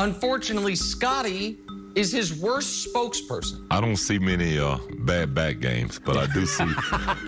Unfortunately, Scottie is his worst spokesperson. I don't see many bad back games, but I do see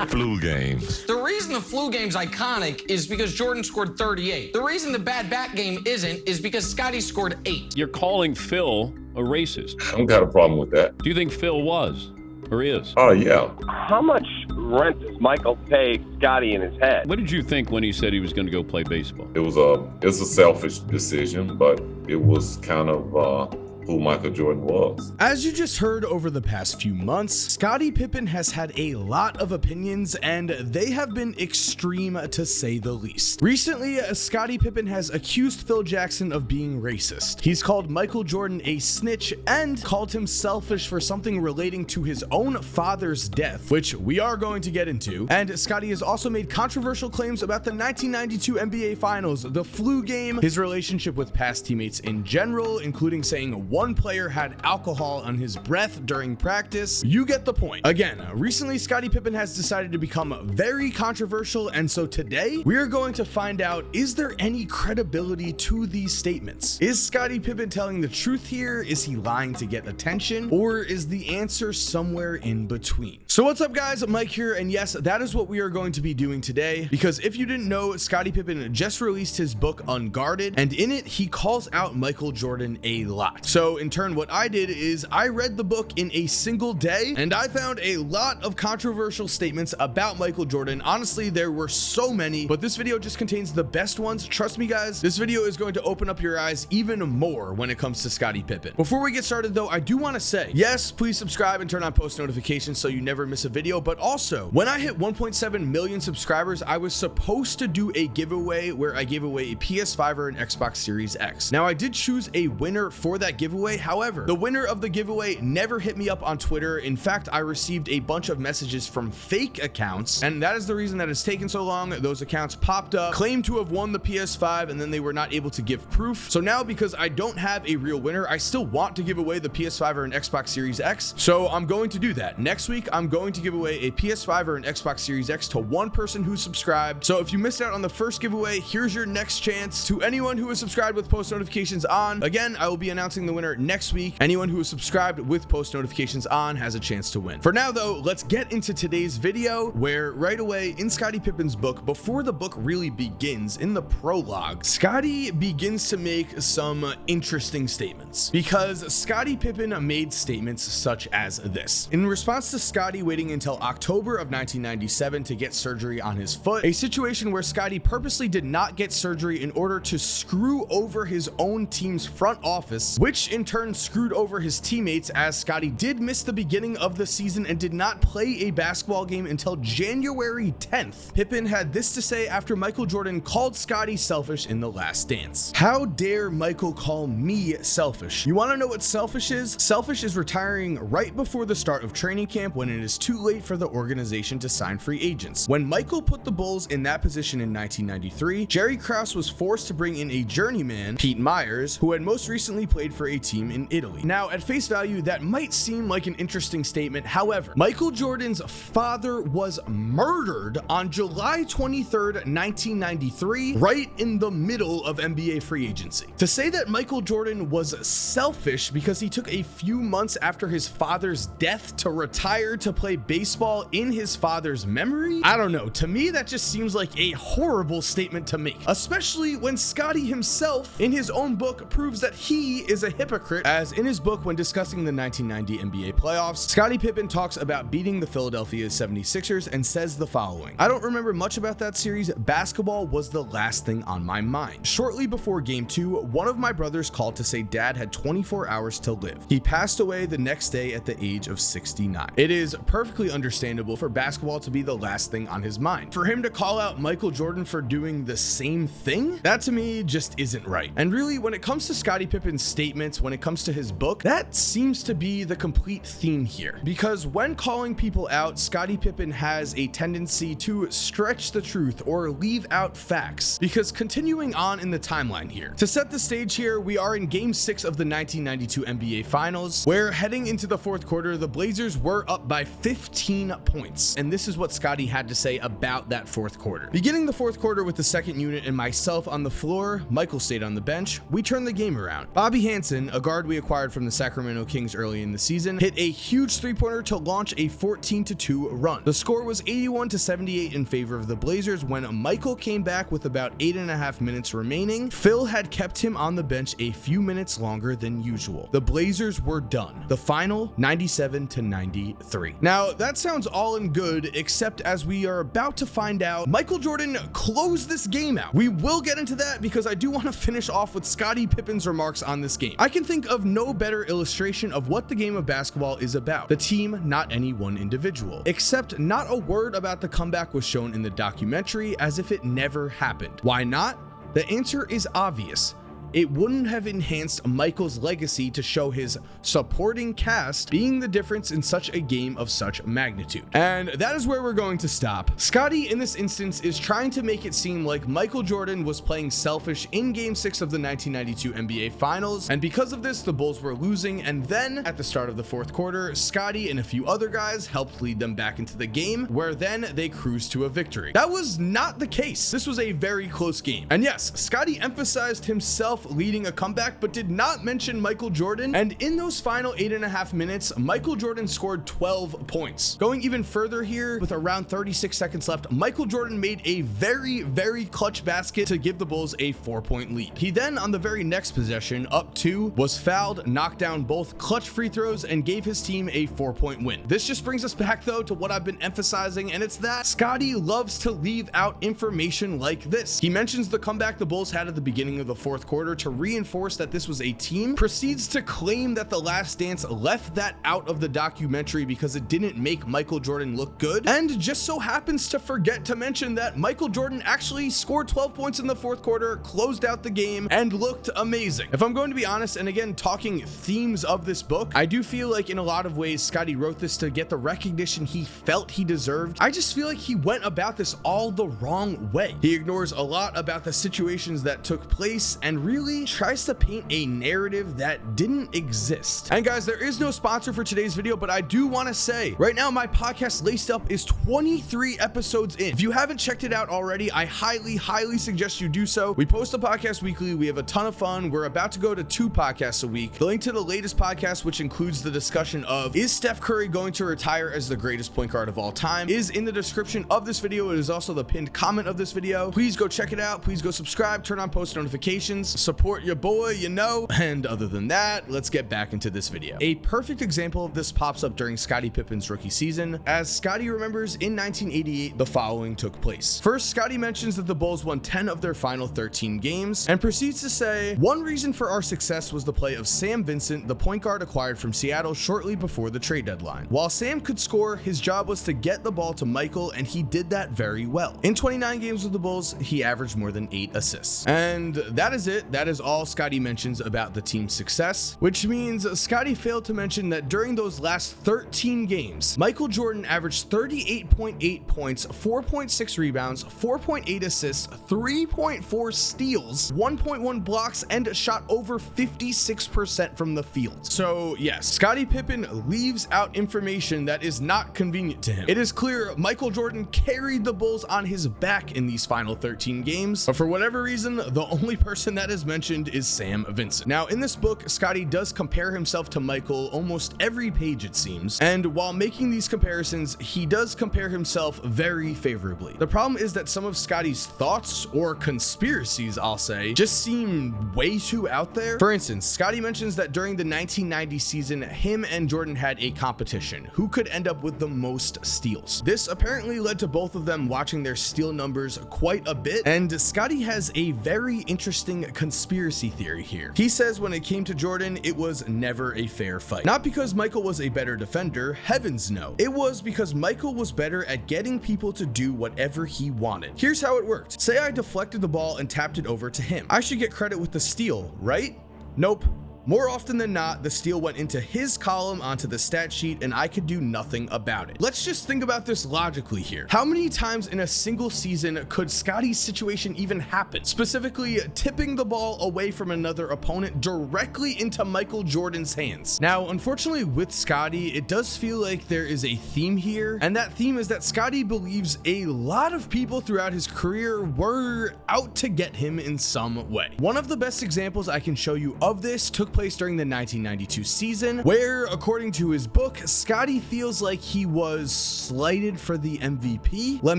flu games. The reason the flu game's iconic is because Jordan scored 38. The reason the bad back game isn't is because Scottie scored 8. You're calling Phil a racist. I don't got a problem with that. Do you think Phil was or is? Oh, yeah. How much rent does Michael pay Scottie in his head? What did you think when he said he was going to go play baseball? It was a selfish decision, but it was kind of who Michael Jordan was. As you just heard over the past few months, Scottie Pippen has had a lot of opinions and they have been extreme to say the least. Recently, Scottie Pippen has accused Phil Jackson of being racist. He's called Michael Jordan a snitch and called him selfish for something relating to his own father's death, which we are going to get into. And Scottie has also made controversial claims about the 1992 NBA Finals, the flu game, his relationship with past teammates in general, including saying one player had alcohol on his breath during practice. You get the point. Again, recently Scottie Pippen has decided to become very controversial, and so today we are going to find out, is there any credibility to these statements? Is Scottie Pippen telling the truth here? Is he lying to get attention? Or is the answer somewhere in between? So what's up guys, Mike here, and yes, that is what we are going to be doing today, because if you didn't know, Scottie Pippen just released his book Unguarded, and in it he calls out Michael Jordan a lot. So in turn, what I did is I read the book in a single day and I found a lot of controversial statements about Michael Jordan. Honestly, there were so many, but this video just contains the best ones. Trust me guys, this video is going to open up your eyes even more when it comes to Scottie Pippen. Before we get started though, I do want to say, yes, please subscribe and turn on post notifications so you never miss a video, but also when I hit 1.7 million subscribers, I was supposed to do a giveaway where I gave away a PS5 or an Xbox Series X. Now I did choose a winner for that giveaway. However, the winner of the giveaway never hit me up on Twitter. In fact, I received a bunch of messages from fake accounts, and that is the reason that it's taken so long. Those accounts popped up, claimed to have won the PS5, and then they were not able to give proof. So now, because I don't have a real winner, I still want to give away the PS5 or an Xbox Series X. So I'm going to do that. Next week, I'm going to give away a PS5 or an Xbox Series X to one person who subscribed. So if you missed out on the first giveaway, here's your next chance. To anyone who is subscribed with post notifications on, again, I will be announcing the winner next week. Anyone who is subscribed with post notifications on has a chance to win. For now though, let's get into today's video, where right away in Scottie Pippen's book, before the book really begins, in the prologue, Scottie begins to make some interesting statements, because Scottie Pippen made statements such as this. In response to Scottie waiting until October of 1997 to get surgery on his foot, a situation where Scottie purposely did not get surgery in order to screw over his own team's front office, which in turn screwed over his teammates, as Scottie did miss the beginning of the season and did not play a basketball game until January 10th. Pippen had this to say after Michael Jordan called Scottie selfish in The Last Dance. How dare Michael call me selfish? You want to know what selfish is? Selfish is retiring right before the start of training camp when it is too late for the organization to sign free agents. When Michael put the Bulls in that position in 1993, Jerry Krause was forced to bring in a journeyman, Pete Myers, who had most recently played for a team in Italy. Now, at face value, that might seem like an interesting statement. However, Michael Jordan's father was murdered on July 23rd, 1993, right in the middle of NBA free agency. To say that Michael Jordan was selfish because he took a few months after his father's death to retire to play baseball in his father's memory, I don't know. To me, that just seems like a horrible statement to make, especially when Scottie himself in his own book proves that he is a hypocrite, as in his book when discussing the 1990 NBA playoffs, Scottie Pippen talks about beating the Philadelphia 76ers and says the following: "I don't remember much about that series. Basketball was the last thing on my mind. Shortly before game 2, one of my brothers called to say dad had 24 hours to live. He passed away the next day at the age of 69. It is perfectly understandable for basketball to be the last thing on his mind. For him to call out Michael Jordan for doing the same thing, that to me just isn't right. And really, when it comes to Scottie Pippen's statements, point when it comes to his book, that seems to be the complete theme here. Because when calling people out, Scottie Pippen has a tendency to stretch the truth or leave out facts. Because continuing on in the timeline here, to set the stage here, we are in Game 6 of the 1992 NBA Finals, where heading into the fourth quarter, the Blazers were up by 15 points. And this is what Scottie had to say about that fourth quarter. Beginning the fourth quarter with the second unit and myself on the floor, Michael stayed on the bench, we turned the game around. Bobby Hansen, a guard we acquired from the Sacramento Kings early in the season, hit a huge three-pointer to launch a 14-2 run. The score was 81-78 in favor of the Blazers when Michael came back with about 8.5 minutes remaining. Phil had kept him on the bench a few minutes longer than usual. The Blazers were done. The final, 97-93. Now, that sounds all in good, except as we are about to find out, Michael Jordan closed this game out. We will get into that because I do want to finish off with Scottie Pippen's remarks on this game. I can think of no better illustration of what the game of basketball is about. The team, not any one individual. Except not a word about the comeback was shown in the documentary, as if it never happened. Why not? The answer is obvious. It wouldn't have enhanced Michael's legacy to show his supporting cast being the difference in such a game of such magnitude. And that is where we're going to stop. Scottie in this instance is trying to make it seem like Michael Jordan was playing selfish in Game 6 of the 1992 NBA Finals, and because of this, the Bulls were losing, and then at the start of the fourth quarter, Scottie and a few other guys helped lead them back into the game, where then they cruised to a victory. That was not the case. This was a very close game. And yes, Scottie emphasized himself leading a comeback, but did not mention Michael Jordan. And in those final 8.5 minutes, Michael Jordan scored 12 points. Going even further here, with around 36 seconds left, Michael Jordan made a very clutch basket to give the Bulls a 4-point lead. He then, on the very next possession, up 2, was fouled, knocked down both clutch free throws, and gave his team a 4-point win. This just brings us back, though, to what I've been emphasizing, and it's that Scottie loves to leave out information like this. He mentions the comeback the Bulls had at the beginning of the fourth quarter to reinforce that this was a team, proceeds to claim that The Last Dance left that out of the documentary because it didn't make Michael Jordan look good, and just so happens to forget to mention that Michael Jordan actually scored 12 points in the fourth quarter, closed out the game, and looked amazing. If I'm going to be honest, and again talking themes of this book, I do feel like in a lot of ways Scottie wrote this to get the recognition he felt he deserved. I just feel like he went about this all the wrong way. He ignores a lot about the situations that took place and really tries to paint a narrative that didn't exist. And guys, there is no sponsor for today's video, but I do want to say right now my podcast Laced Up is 23 episodes in. If you haven't checked it out already, I highly suggest you do so. We post the podcast weekly. We have a ton of fun. We're about to go to 2 podcasts a week. The link to the latest podcast, which includes the discussion of is Steph Curry going to retire as the greatest point guard of all time, is in the description of this video. It is also the pinned comment of this video. Please go check it out. Please go subscribe, turn on post notifications, support your boy, you know. And other than that, let's get back into this video. A perfect example of this pops up during Scottie Pippen's rookie season. As Scottie remembers, in 1988, the following took place. First, Scottie mentions that the Bulls won 10 of their final 13 games and proceeds to say, one reason for our success was the play of Sam Vincent, the point guard acquired from Seattle shortly before the trade deadline. While Sam could score, his job was to get the ball to Michael, and he did that very well. In 29 games with the Bulls, he averaged more than 8 assists. And that is it. That is all Scottie mentions about the team's success, which means Scottie failed to mention that during those last 13 games, Michael Jordan averaged 38.8 points, 4.6 rebounds, 4.8 assists, 3.4 steals, 1.1 blocks, and shot over 56% from the field. So yes, Scottie Pippen leaves out information that is not convenient to him. It is clear Michael Jordan carried the Bulls on his back in these final 13 games, but for whatever reason, the only person that is mentioned is Sam Vincent. Now, in this book, Scottie does compare himself to Michael almost every page, it seems, and while making these comparisons, he does compare himself very favorably. The problem is that some of Scottie's thoughts, or conspiracies, I'll say, just seem way too out there. For instance, Scottie mentions that during the 1990 season, him and Jordan had a competition, who could end up with the most steals. This apparently led to both of them watching their steal numbers quite a bit, and Scottie has a very interesting conspiracy theory here. He says when it came to Jordan, it was never a fair fight. Not because Michael was a better defender, heavens no. It was because Michael was better at getting people to do whatever he wanted. Here's how it worked. Say I deflected the ball and tapped it over to him. I should get credit with the steal, right? Nope. More often than not, the steal went into his column onto the stat sheet and I could do nothing about it. Let's just think about this logically here. How many times in a single season could Scottie's situation even happen? Specifically, tipping the ball away from another opponent directly into Michael Jordan's hands. Now, unfortunately with Scottie, it does feel like there is a theme here, and that theme is that Scottie believes a lot of people throughout his career were out to get him in some way. One of the best examples I can show you of this took place during the 1992 season, where, according to his book, Scottie feels like he was slighted for the MVP. Let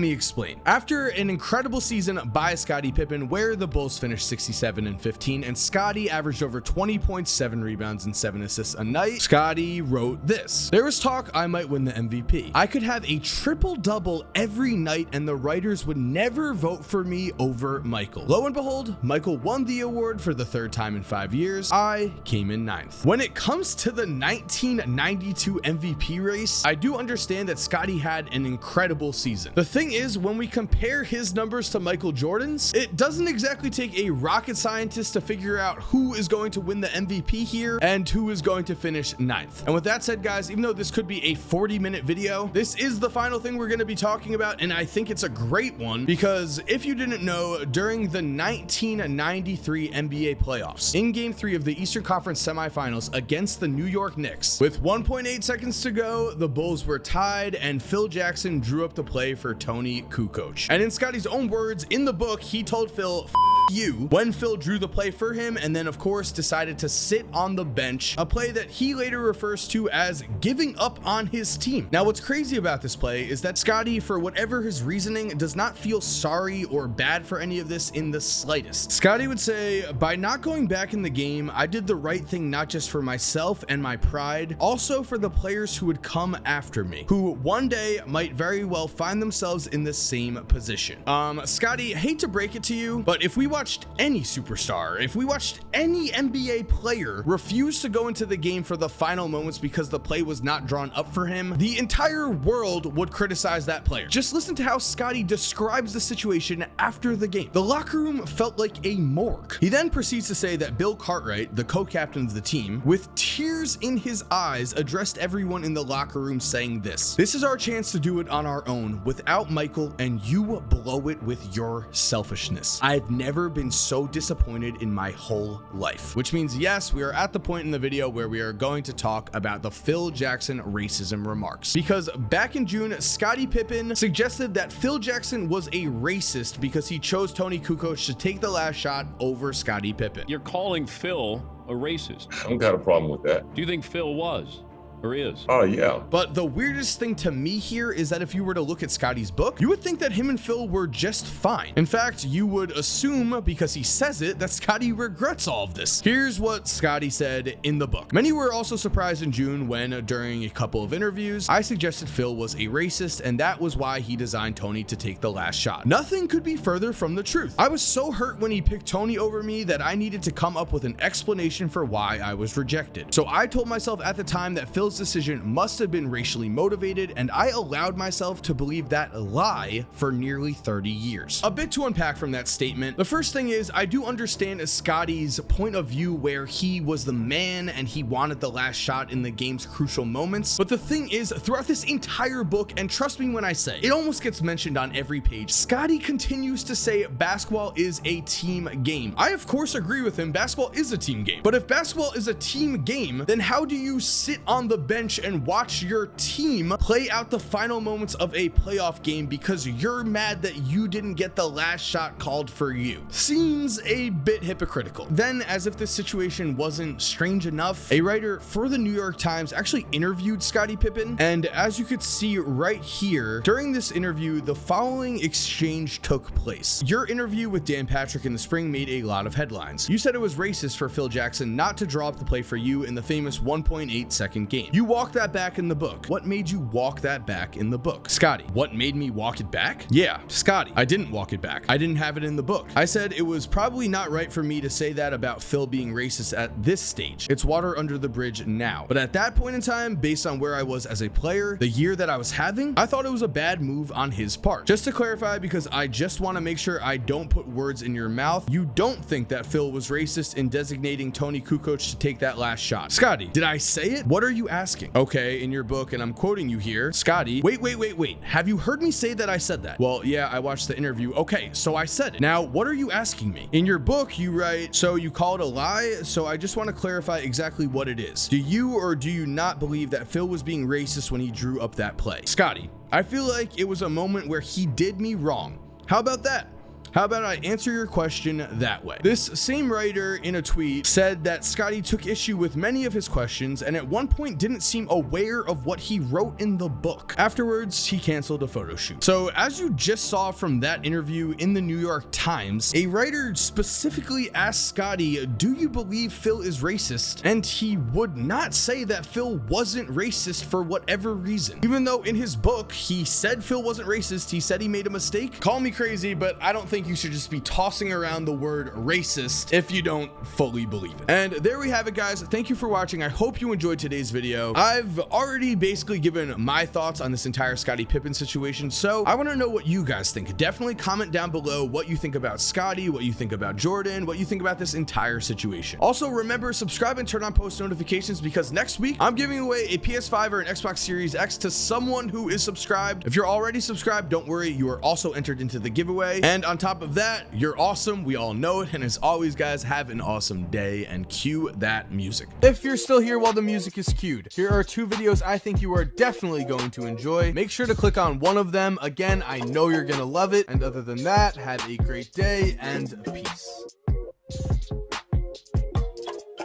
me explain. After an incredible season by Scottie Pippen, where the Bulls finished 67-15 and Scottie averaged over 20 points, 7 rebounds, and 7 assists a night, Scottie wrote this: "There was talk I might win the MVP. I could have a triple-double every night and the writers would never vote for me over Michael. Lo and behold, Michael won the award for the 3rd time in 5 years. I came in 9th. When it comes to the 1992 MVP race, I do understand that Scottie had an incredible season. The thing is, when we compare his numbers to Michael Jordan's, it doesn't exactly take a rocket scientist to figure out who is going to win the MVP here and who is going to finish 9th. And with that said, guys, even though this could be a 40-minute video, this is the final thing we're going to be talking about, and I think it's a great one because if you didn't know, during the 1993 NBA playoffs, in Game 3 of the Eastern Conference semifinals against the New York Knicks, with 1.8 seconds to go, the Bulls were tied and Phil Jackson drew up the play for Tony Kukoc. And in Scottie's own words in the book, he told Phil, "F you," when Phil drew the play for him and then of course decided to sit on the bench, a play that he later refers to as giving up on his team. Now, what's crazy about this play is that Scottie, for whatever his reasoning, does not feel sorry or bad for any of this in the slightest. Scottie would say, "By not going back in the game, I did the right thing not just for myself and my pride, also for the players who would come after me, who one day might very well find themselves in the same position." Scottie, hate to break it to you, but if we watched any superstar, if we watched any NBA player refuse to go into the game for the final moments because the play was not drawn up for him, the entire world would criticize that player. Just listen to how Scottie describes the situation after the game. "The locker room felt like a morgue." He then proceeds to say that Bill Cartwright, the co-captain of the team, with tears in his eyes, addressed everyone in the locker room saying this: "This is our chance to do it on our own without Michael, and you blow it with your selfishness. I've never been so disappointed in my whole life." Which means, yes, we are at the point in the video where we are going to talk about the Phil Jackson racism remarks. Because back in June, Scottie Pippen suggested that Phil Jackson was a racist because he chose Tony Kukoc to take the last shot over Scottie Pippen. You're calling Phil a racist. I don't got a problem with that. Do you think Phil was or is? Oh, yeah. But the weirdest thing to me here is that if you were to look at Scottie's book, you would think that him and Phil were just fine. In fact, you would assume, because he says it, that Scottie regrets all of this. Here's what Scottie said in the book. "Many were also surprised in June when, during a couple of interviews, I suggested Phil was a racist and that was why he designed Tony to take the last shot. Nothing could be further from the truth. I was so hurt when he picked Tony over me that I needed to come up with an explanation for why I was rejected. So I told myself at the time that Phil's decision must have been racially motivated, and I allowed myself to believe that lie for nearly 30 years. A bit to unpack from that statement. The first thing is, I do understand Scottie's point of view where he was the man and he wanted the last shot in the game's crucial moments. But the thing is, throughout this entire book, and trust me when I say, it almost gets mentioned on every page, Scottie continues to say basketball is a team game. I of course agree with him, basketball is a team game. But if basketball is a team game, then how do you sit on the bench and watch your team play out the final moments of a playoff game because you're mad that you didn't get the last shot called for you? Seems a bit hypocritical. Then, as if this situation wasn't strange enough, a writer for the New York Times actually interviewed Scottie Pippen, and as you could see right here, during this interview, the following exchange took place. Your interview with Dan Patrick in the spring made a lot of headlines. You said it was racist for Phil Jackson not to draw up the play for you in the famous 1.8 second game. You walked that back in the book. What made you walk that back in the book? Scottie, what made me walk it back? Yeah, Scottie, I didn't walk it back. I didn't have it in the book. I said it was probably not right for me to say that about Phil being racist at this stage. It's water under the bridge now. But at that point in time, based on where I was as a player, the year that I was having, I thought it was a bad move on his part. Just to clarify, because I just want to make sure I don't put words in your mouth, you don't think that Phil was racist in designating Tony Kukoc to take that last shot. Scottie, did I say it? What are you asking? Okay, in your book, and I'm quoting you here, Scottie, wait. Have you heard me say that I said that? Well, yeah, I watched the interview. Okay, so I said it. Now, what are you asking me? In your book, you write, so you call it a lie? So I just want to clarify exactly what it is. Do you or do you not believe that Phil was being racist when he drew up that play? Scottie, I feel like it was a moment where he did me wrong. How about that? How about I answer your question that way? This same writer in a tweet said that Scottie took issue with many of his questions and at one point didn't seem aware of what he wrote in the book. Afterwards, he canceled a photo shoot. So as you just saw from that interview in the New York Times, a writer specifically asked Scottie, do you believe Phil is racist? And he would not say that Phil wasn't racist for whatever reason. Even though in his book, he said Phil wasn't racist, he said he made a mistake. Call me crazy, but I don't think you should just be tossing around the word racist if you don't fully believe it. And there we have it, guys. Thank you for watching. I hope you enjoyed today's video. I've already basically given my thoughts on this entire Scottie Pippen situation, so I want to know what you guys think. Definitely comment down below what you think about Scottie, what you think about Jordan, what you think about this entire situation. Also, remember, subscribe and turn on post notifications because next week I'm giving away a PS5 or an Xbox Series X to someone who is subscribed. If you're already subscribed, don't worry, you are also entered into the giveaway. And on top of that, you're awesome. We all know it. And as always, guys, have an awesome day and cue that music. If you're still here while the music is cued, here are two videos I think you are definitely going to enjoy. Make sure to click on one of them. Again, I know you're going to love it. And other than that, have a great day and peace.